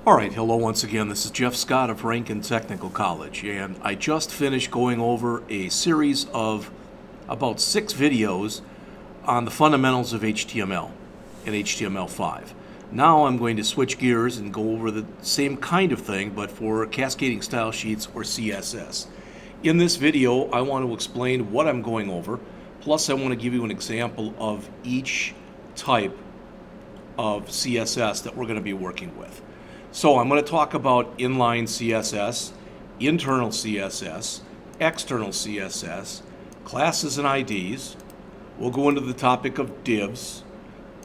All right, hello once again. This is Jeff Scott of Rankin Technical College, and I just finished going over a series of about 6 videos on the fundamentals of HTML and HTML5. Now I'm going to switch gears and go over the same kind of thing, but for cascading style sheets or CSS. In this video, I want to explain what I'm going over, plus I want to give you an example of each type of CSS that we're going to be working with. So I'm going to talk about inline CSS, internal CSS, external CSS, classes and IDs. We'll go into the topic of divs,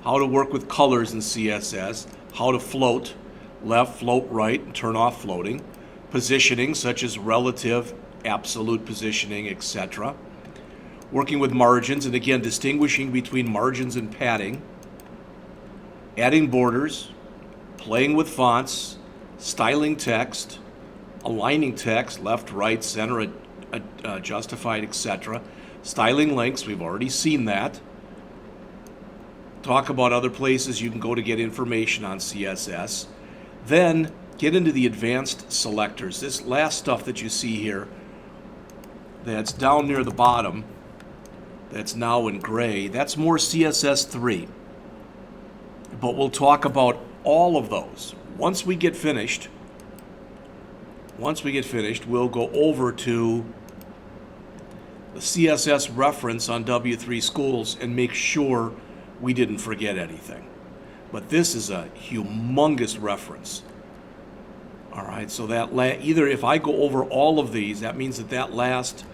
how to work with colors in CSS, how to float, left, float, right, and turn off floating, positioning such as relative, absolute positioning, etc. Working with margins, and again distinguishing between margins and padding, adding borders, playing with fonts, styling text, aligning text, left, right, center, justified, etc. Styling links, we've already seen that. Talk about other places you can go to get information on CSS. Then get into the advanced selectors. This last stuff that you see here, that's down near the bottom, that's now in gray, that's more CSS3. But we'll talk about all of those. Once we get finished, we'll go over to the CSS reference on W3 Schools and make sure we didn't forget anything. But this is a humongous reference. All right, so that either if I go over all of these, that means that last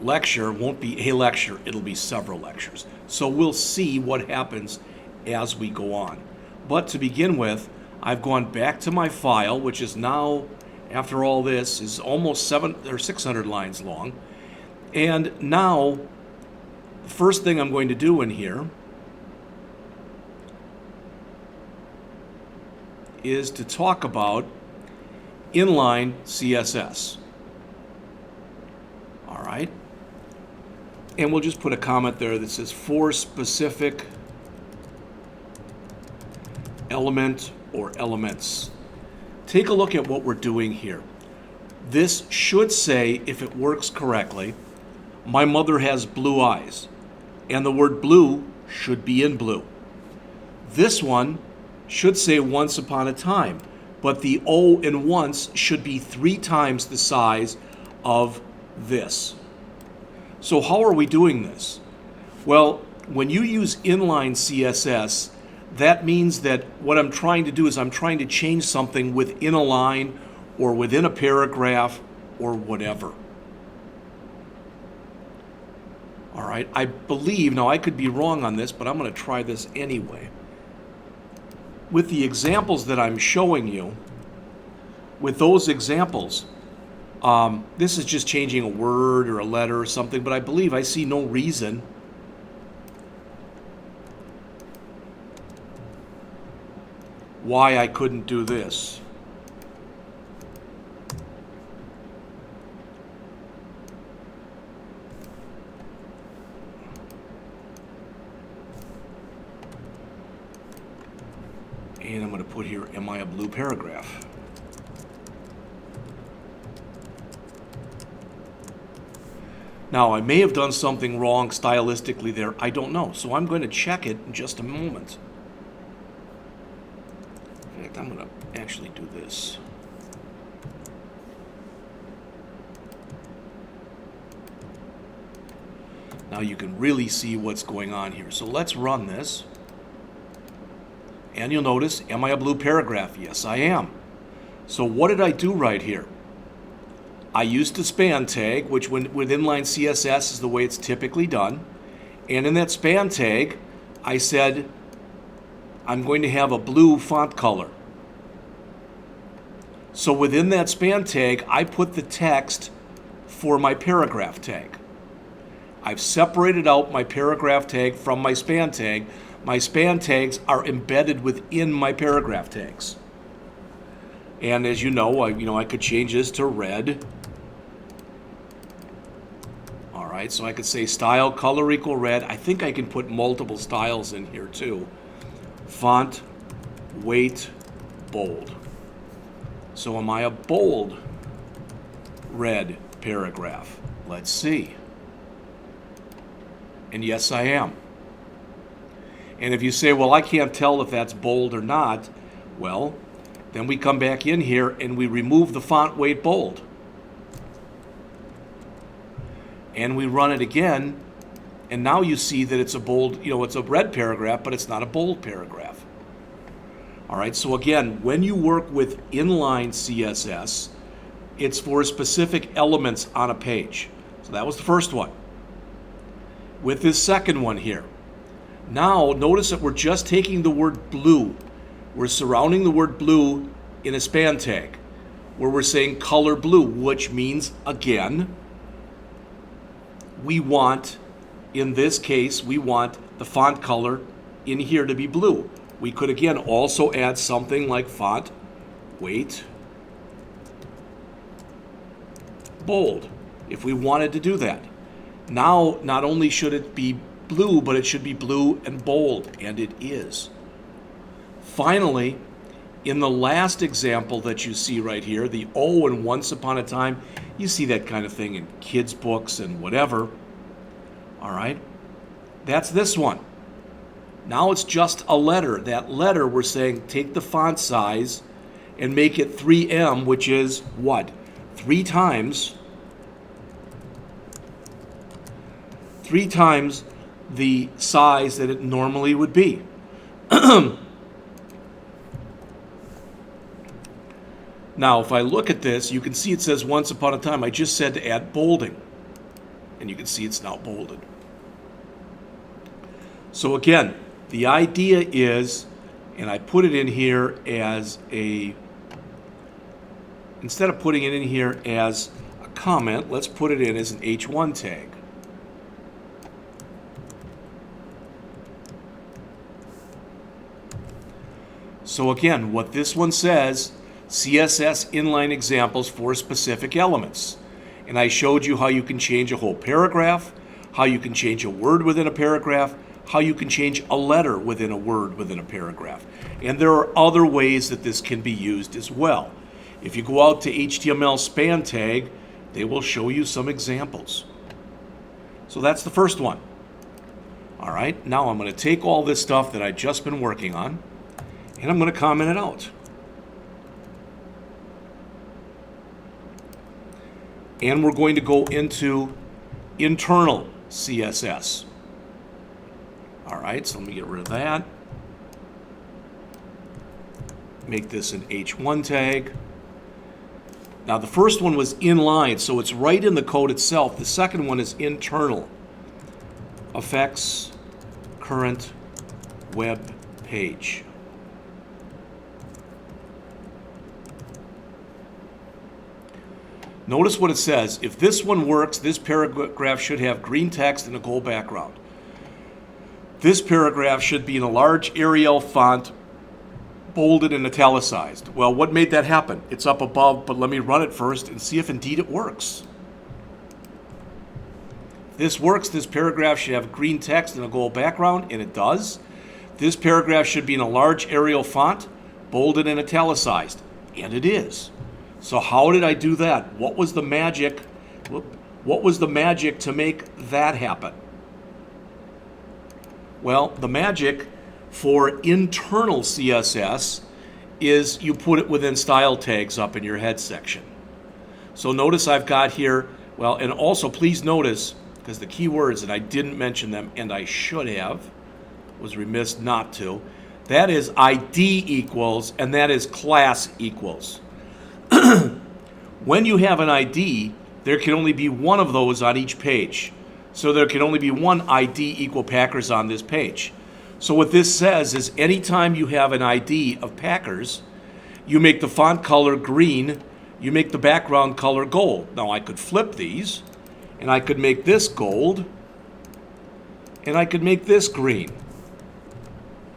lecture won't be a lecture, it'll be several lectures. So we'll see what happens as we go on. But to begin with, I've gone back to my file, which is now, after all this, is almost 700 or 600 lines long. And now, the first thing I'm going to do in here is to talk about inline CSS. All right? And we'll just put a comment there that says for specific element or elements. Take a look at what we're doing here. This should say, if it works correctly, my mother has blue eyes, and the word blue should be in blue. This one should say once upon a time, but the O in once should be 3 times the size of this. So how are we doing this? Well, when you use inline CSS, that means that what I'm trying to do is I'm trying to change something within a line or within a paragraph or whatever. All right, I believe, now I could be wrong on this, but I'm going to try this anyway. With the examples that I'm showing you, with those examples, this is just changing a word or a letter or something, but I believe I see no reason why I couldn't do this. And I'm going to put here, am I a blue paragraph? Now, I may have done something wrong stylistically there. I don't know. So I'm going to check it in just a moment. In fact, I'm going to actually do this. Now you can really see what's going on here. So let's run this. And you'll notice, am I a blue paragraph? Yes, I am. So what did I do right here? I used a span tag, which with inline CSS is the way it's typically done. And in that span tag, I said, I'm going to have a blue font color. So within that span tag, I put the text for my paragraph tag. I've separated out my paragraph tag from my span tag. My span tags are embedded within my paragraph tags. And as you know, I could change this to red. All right, so I could say style color equal red. I think I can put multiple styles in here too. Font, weight, bold. So am I a bold red paragraph? Let's see. And yes, I am. And if you say, well, I can't tell if that's bold or not, well, then we come back in here and we remove the font weight bold. And we run it again, and now you see that it's a bold, it's a red paragraph, but it's not a bold paragraph. All right, so again, when you work with inline CSS, it's for specific elements on a page. So that was the first one. With this second one here, now notice that we're just taking the word blue. We're surrounding the word blue in a span tag, where we're saying color blue, which means, again, we want, in this case, we want the font color in here to be blue. We could, again, also add something like font weight bold if we wanted to do that. Now, not only should it be blue, but it should be blue and bold, and it is. Finally, in the last example that you see right here, the O in Once Upon a Time, you see that kind of thing in kids' books and whatever. All right, that's this one. Now it's just a letter. That letter, we're saying take the font size and make it 3M, which is what? 3 times the size that it normally would be. Now, if I look at this, you can see it says Once Upon a Time. I just said to add bolding, and you can see it's now bolded. So again, the idea is, and I put it in here as instead of putting it in here as a comment, let's put it in as an H1 tag. So again, what this one says, CSS inline examples for specific elements. And I showed you how you can change a whole paragraph, how you can change a word within a paragraph, how you can change a letter within a word within a paragraph. And there are other ways that this can be used as well. If you go out to HTML span tag, they will show you some examples. So that's the first one. All right, now I'm going to take all this stuff that I've just been working on, and I'm going to comment it out. And we're going to go into internal CSS. All right, so let me get rid of that. Make this an H1 tag. Now the first one was inline, so it's right in the code itself. The second one is internal. Affects current web page. Notice what it says. If this one works, this paragraph should have green text and a gold background. This paragraph should be in a large Arial font, bolded and italicized. Well, what made that happen? It's up above, but let me run it first and see if indeed it works. If this works, this paragraph should have green text and a gold background, and it does. This paragraph should be in a large Arial font, bolded and italicized, and it is. So how did I do that? What was the magic? What was the magic to make that happen? Well, the magic for internal CSS is you put it within style tags up in your head section. So notice I've got here, well, and also please notice, because the keywords, and I didn't mention them, and I should have, was remiss not to, that is ID equals, and that is class equals. When you have an ID, there can only be one of those on each page. So there can only be one ID equal Packers on this page. So what this says is anytime you have an ID of Packers, you make the font color green, you make the background color gold. Now I could flip these, and I could make this gold, and I could make this green.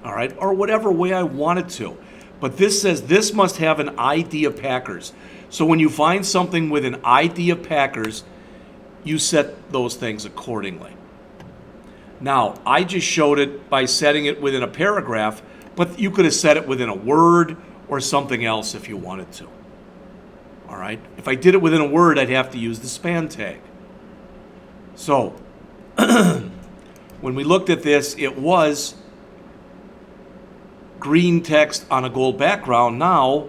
All right, or whatever way I wanted to. But this says this must have an ID of Packers. So when you find something with an ID of Packers, you set those things accordingly. Now, I just showed it by setting it within a paragraph, but you could have set it within a word or something else if you wanted to. All right? If I did it within a word, I'd have to use the span tag. So, when we looked at this, it was green text on a gold background. Now,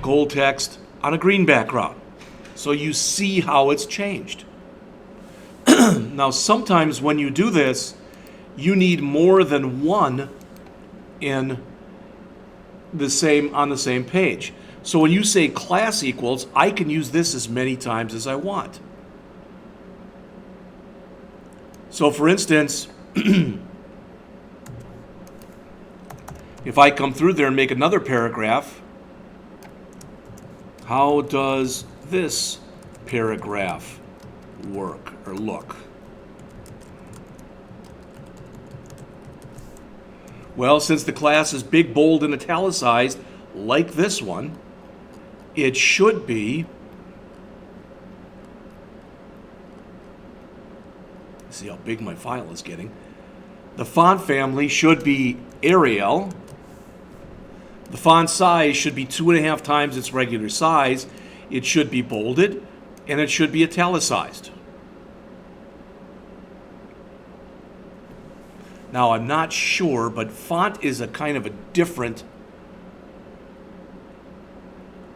gold text on a green background. So you see how it's changed. Now, sometimes when you do this, you need more than one on the same page. So when you say class equals, I can use this as many times as I want. So for instance, if I come through there and make another paragraph, how does this paragraph work or look? Well, since the class is big, bold, and italicized, like this one, it should be, see how big my file is getting. The font family should be Arial. The font size should be 2.5 times its regular size. It should be bolded, and it should be italicized. Now, I'm not sure, but font is a kind of a different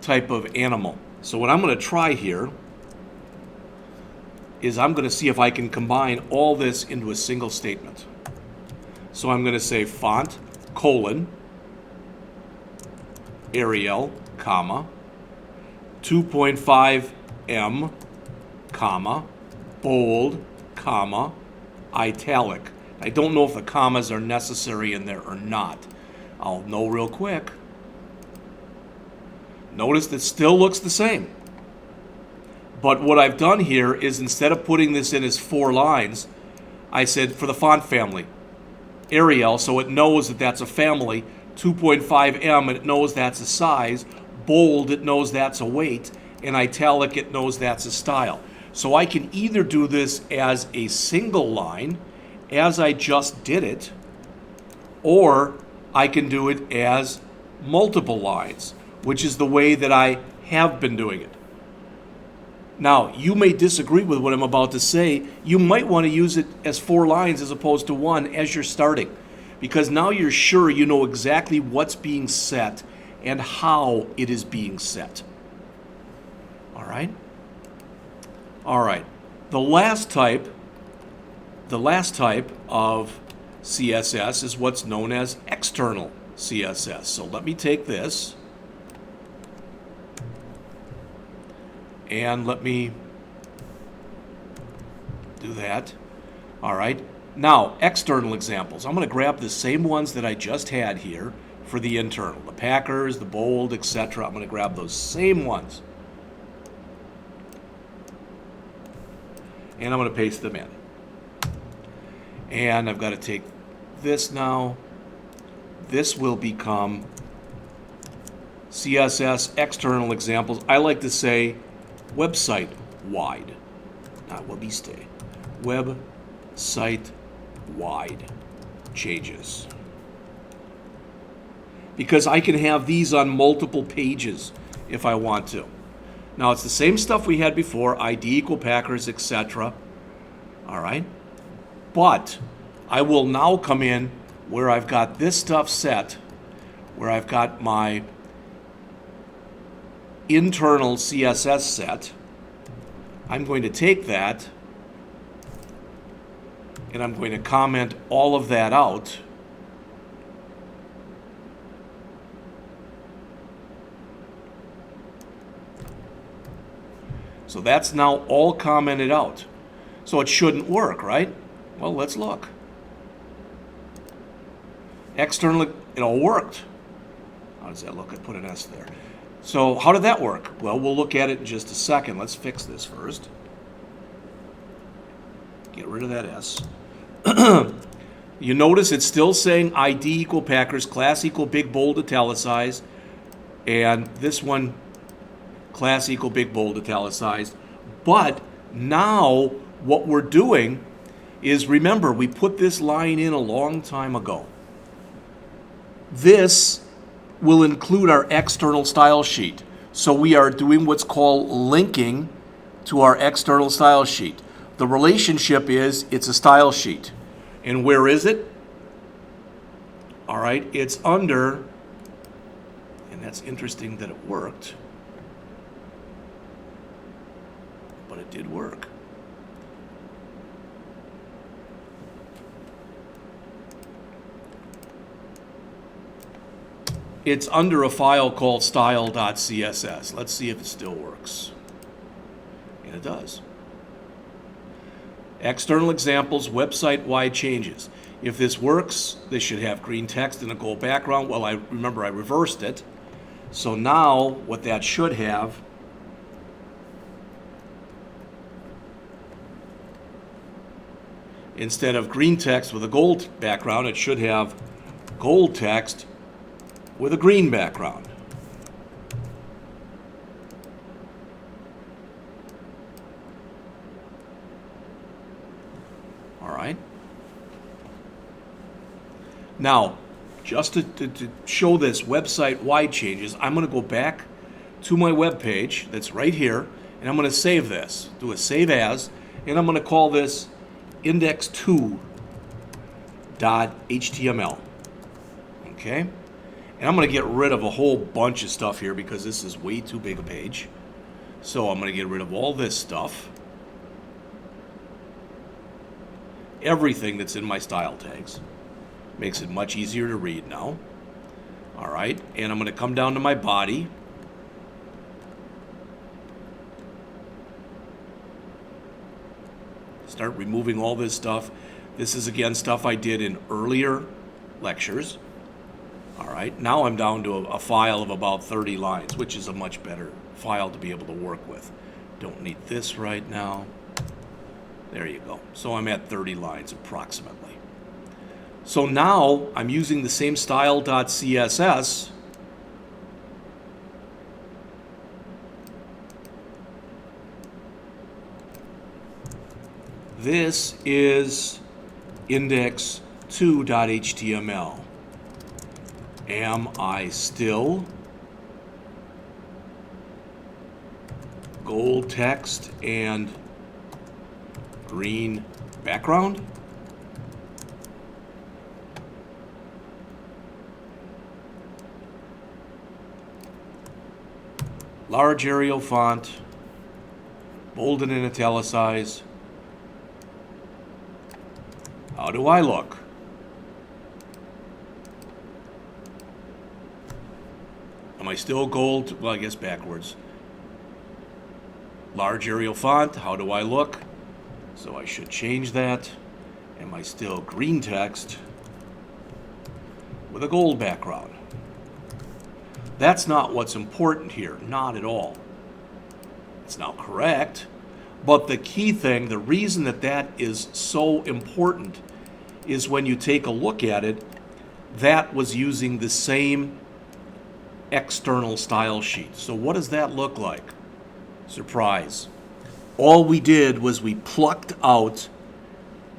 type of animal. So what I'm going to try here is I'm going to see if I can combine all this into a single statement. So I'm going to say font, colon, Arial, comma, 2.5 M, comma, bold, comma, italic. I don't know if the commas are necessary in there or not. I'll know real quick. Notice that still looks the same. But what I've done here is instead of putting this in as 4 lines, I said for the font family, Arial, so it knows that that's a family, 2.5 M, and it knows that's a size, bold, it knows that's a weight, and italic, it knows that's a style. So I can either do this as a single line, as I just did it, or I can do it as multiple lines, which is the way that I have been doing it. Now, you may disagree with what I'm about to say. You might want to use it as 4 lines as opposed to 1 as you're starting, because now you're sure you know exactly what's being set and how it is being set. All right? All right. The last type of CSS is what's known as external CSS. So let me take this and let me do that. All right. Now, external examples. I'm going to grab the same ones that I just had here for the internal. The Packers, the bold, etc. I'm going to grab those same ones. And I'm going to paste them in. And I've got to take this now. This will become CSS external examples. I like to say website wide, not webiste. Website wide changes. Because I can have these on multiple pages if I want to. Now it's the same stuff we had before, ID equal Packers, etc. All right. But I will now come in where I've got this stuff set, where I've got my internal CSS set. I'm going to take that and I'm going to comment all of that out. So that's now all commented out. So it shouldn't work, right? Well, let's look. Externally, it all worked. How does that look? I put an S there. So how did that work? Well, we'll look at it in just a second. Let's fix this first. Get rid of that S. You notice it's still saying ID equal Packers, class equal big, bold, italicized, and this one, class equal big, bold, italicized. But now what we're doing is, remember, we put this line in a long time ago. This will include our external style sheet. So we are doing what's called linking to our external style sheet. The relationship is it's a style sheet. And where is it? All right, it's under, and that's interesting that it worked, but it did work. It's under a file called style.css. Let's see if it still works. And it does. External examples, website-wide changes. If this works, this should have green text and a gold background. Well, I remember I reversed it. So now what that should have instead of green text with a gold background, it should have gold text with a green background. All right. Now, just to show this website-wide changes, I'm going to go back to my web page that's right here, and I'm going to save this. Do a save as, and I'm going to call this index2.html. Okay? And I'm going to get rid of a whole bunch of stuff here because this is way too big a page. So I'm going to get rid of all this stuff. Everything that's in my style tags. Makes it much easier to read now. All right, and I'm going to come down to my body. Start removing all this stuff. This is, again, stuff I did in earlier lectures. All right, now I'm down to a file of about 30 lines, which is a much better file to be able to work with. Don't need this right now. There you go. So I'm at 30 lines approximately. So now I'm using the same style.css. This is index2.html. Am I still gold text and green background? Large Arial font, bolded and italicized. How do I look? Am I still gold? Well, I guess backwards. Large Arial font, how do I look? So I should change that. Am I still green text with a gold background? That's not what's important here, not at all. It's not correct, but the key thing, the reason that is so important is when you take a look at it, that was using the same external style sheet. So what does that look like? Surprise. All we did was we plucked out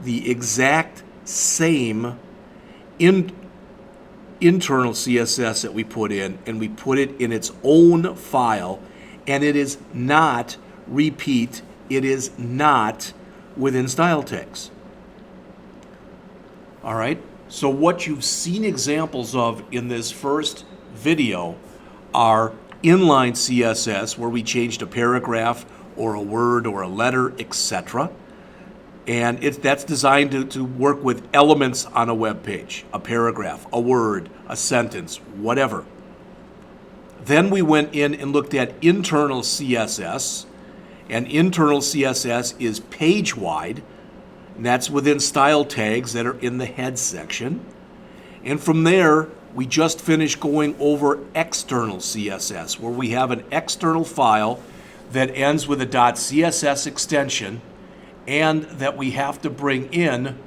the exact same internal CSS that we put in, and we put it in its own file, and it is not, repeat, it is not within style tags. All right, so what you've seen examples of in this first video are inline CSS, where we changed a paragraph or a word or a letter, etc. And that's designed to work with elements on a web page, a paragraph, a word, a sentence, whatever. Then we went in and looked at internal CSS, and internal CSS is page-wide, and that's within style tags that are in the head section. And from there, we just finished going over external CSS, where we have an external file that ends with a .css extension, and that we have to bring in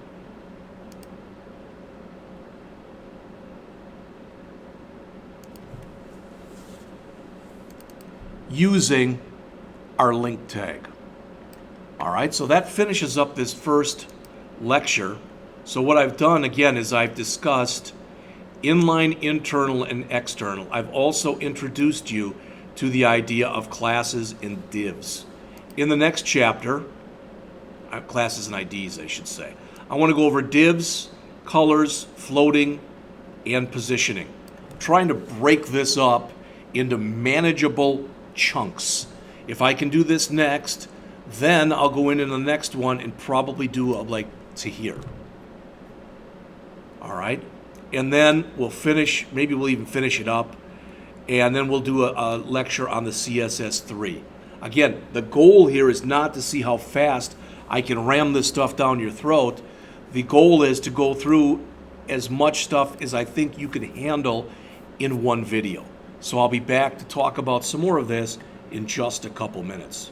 using our link tag. All right, so that finishes up this first lecture. So what I've done, again, is I've discussed inline, internal, and external. I've also introduced you to the idea of classes and divs. In the next chapter, classes and IDs, I should say, I want to go over divs, colors, floating, and positioning. I'm trying to break this up into manageable chunks. If I can do this next, then I'll go in the next one and probably do like to here. All right? And then we'll finish, maybe we'll even finish it up, and then we'll do a lecture on the CSS3. Again, the goal here is not to see how fast I can ram this stuff down your throat. The goal is to go through as much stuff as I think you can handle in one video. So I'll be back to talk about some more of this in just a couple minutes.